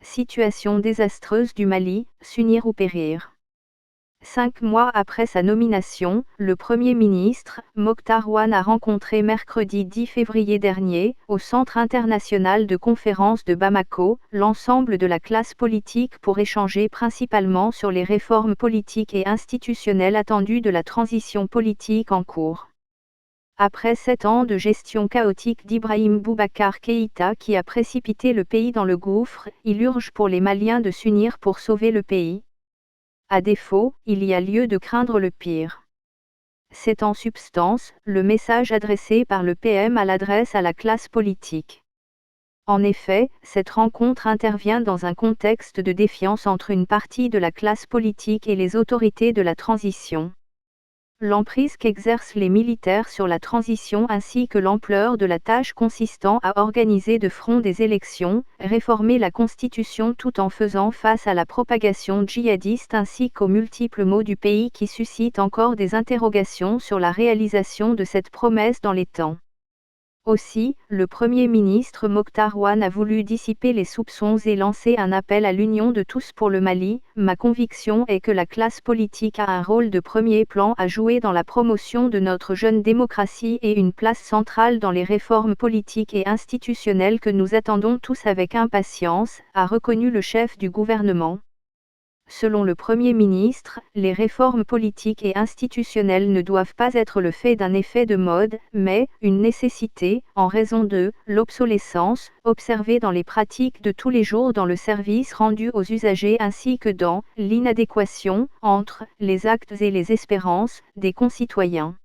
situation désastreuse du Mali, s'unir ou périr. 5 mois après sa nomination, le Premier ministre, Mokhtar Ouane a rencontré mercredi 10 février dernier, au Centre international de conférences de Bamako, l'ensemble de la classe politique pour échanger principalement sur les réformes politiques et institutionnelles attendues de la transition politique en cours. Après 7 ans de gestion chaotique d'Ibrahim Boubacar Keïta qui a précipité le pays dans le gouffre, il urge pour les Maliens de s'unir pour sauver le pays. À défaut, il y a lieu de craindre le pire. C'est en substance le message adressé par le PM à l'adresse à la classe politique. En effet, cette rencontre intervient dans un contexte de défiance entre une partie de la classe politique et les autorités de la transition. L'emprise qu'exercent les militaires sur la transition ainsi que l'ampleur de la tâche consistant à organiser de front des élections, réformer la constitution tout en faisant face à la propagation djihadiste ainsi qu'aux multiples maux du pays qui suscitent encore des interrogations sur la réalisation de cette promesse dans les temps. Aussi, le Premier ministre Mokhtar Ouane a voulu dissiper les soupçons et lancer un appel à l'union de tous pour le Mali. Ma conviction est que la classe politique a un rôle de premier plan à jouer dans la promotion de notre jeune démocratie et une place centrale dans les réformes politiques et institutionnelles que nous attendons tous avec impatience, a reconnu le chef du gouvernement. Selon le Premier ministre, les réformes politiques et institutionnelles ne doivent pas être le fait d'un effet de mode, mais une nécessité, en raison de l'obsolescence observée dans les pratiques de tous les jours dans le service rendu aux usagers ainsi que dans l'inadéquation entre les actes et les espérances des concitoyens.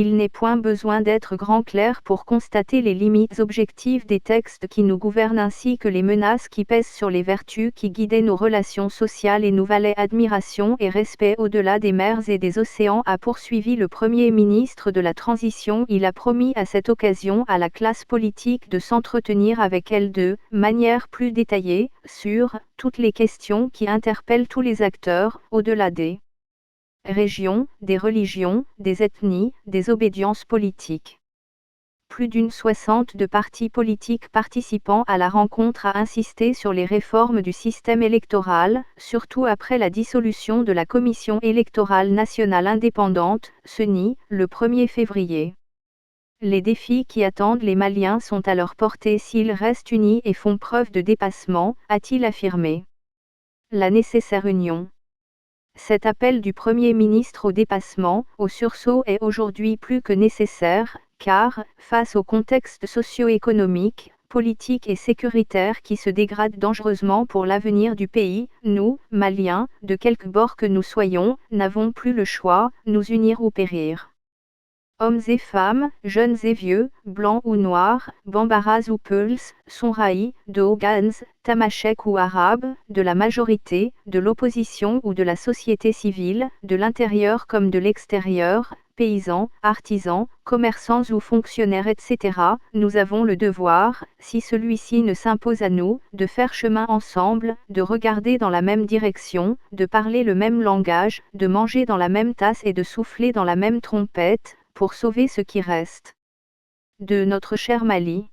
Il n'est point besoin d'être grand clerc pour constater les limites objectives des textes qui nous gouvernent ainsi que les menaces qui pèsent sur les vertus qui guidaient nos relations sociales et nous valaient admiration et respect au-delà des mers et des océans, a poursuivi le Premier ministre de la Transition. Il a promis à cette occasion à la classe politique de s'entretenir avec elle de manière plus détaillée sur toutes les questions qui interpellent tous les acteurs, au-delà des régions, des religions, des ethnies, des obédiences politiques. Plus d'une soixantaine de partis politiques participant à la rencontre a insisté sur les réformes du système électoral, surtout après la dissolution de la Commission électorale nationale indépendante, CENI, le 1er février. Les défis qui attendent les Maliens sont à leur portée s'ils restent unis et font preuve de dépassement, a-t-il affirmé. La nécessaire union. Cet appel du Premier ministre au dépassement, au sursaut est aujourd'hui plus que nécessaire, car, face au contexte socio-économique, politique et sécuritaire qui se dégrade dangereusement pour l'avenir du pays, nous, Maliens, de quelque bord que nous soyons, n'avons plus le choix, nous unir ou périr. Hommes et femmes, jeunes et vieux, blancs ou noirs, bambaras ou peuls, sonraïs, dogans, tamasheks ou arabes, de la majorité, de l'opposition ou de la société civile, de l'intérieur comme de l'extérieur, paysans, artisans, commerçants ou fonctionnaires etc., nous avons le devoir, si celui-ci ne s'impose à nous, de faire chemin ensemble, de regarder dans la même direction, de parler le même langage, de manger dans la même tasse et de souffler dans la même trompette, pour sauver ce qui reste de notre cher Mali.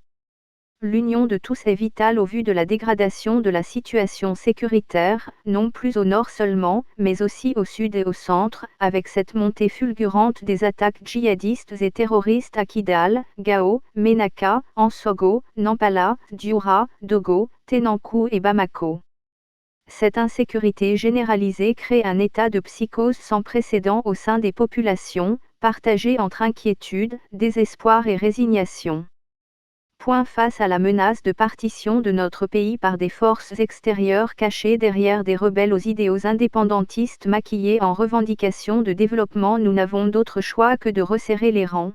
L'union de tous est vitale au vu de la dégradation de la situation sécuritaire, non plus au nord seulement, mais aussi au sud et au centre, avec cette montée fulgurante des attaques djihadistes et terroristes à Kidal, Gao, Ménaka, Ansogo, Nampala, Dioura, Dogo, Tenankou et Bamako. Cette insécurité généralisée crée un état de psychose sans précédent au sein des populations, partagé entre inquiétude, désespoir et résignation. Face à la menace de partition de notre pays par des forces extérieures cachées derrière des rebelles aux idéaux indépendantistes maquillés en revendications de développement, nous n'avons d'autre choix que de resserrer les rangs.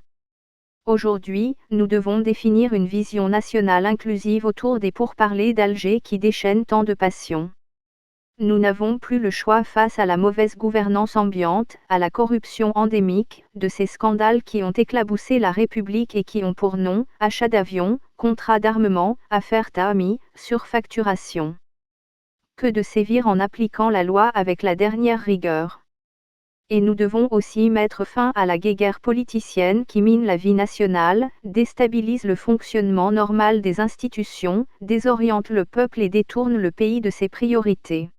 Aujourd'hui, nous devons définir une vision nationale inclusive autour des pourparlers d'Alger qui déchaînent tant de passions. Nous n'avons plus le choix face à la mauvaise gouvernance ambiante, à la corruption endémique, de ces scandales qui ont éclaboussé la République et qui ont pour nom, achat d'avions, contrats d'armement, affaires Tahami, surfacturation. Que de sévir en appliquant la loi avec la dernière rigueur. Et nous devons aussi mettre fin à la guéguerre politicienne qui mine la vie nationale, déstabilise le fonctionnement normal des institutions, désoriente le peuple et détourne le pays de ses priorités.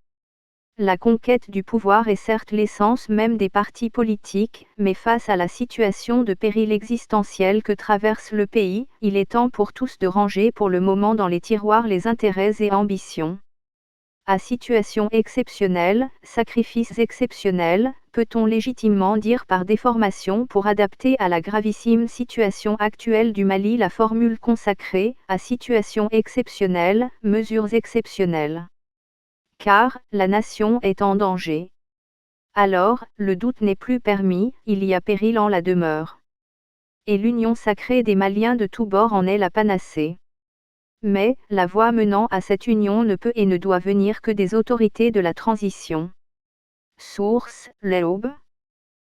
La conquête du pouvoir est certes l'essence même des partis politiques, mais face à la situation de péril existentiel que traverse le pays, il est temps pour tous de ranger pour le moment dans les tiroirs les intérêts et ambitions. À situation exceptionnelle, sacrifices exceptionnels, peut-on légitimement dire par déformation pour adapter à la gravissime situation actuelle du Mali la formule consacrée, à situation exceptionnelle, mesures exceptionnelles. Car, la nation est en danger. Alors, le doute n'est plus permis, il y a péril en la demeure. Et l'union sacrée des Maliens de tous bords en est la panacée. Mais, la voie menant à cette union ne peut et ne doit venir que des autorités de la transition. Source, l'Aube.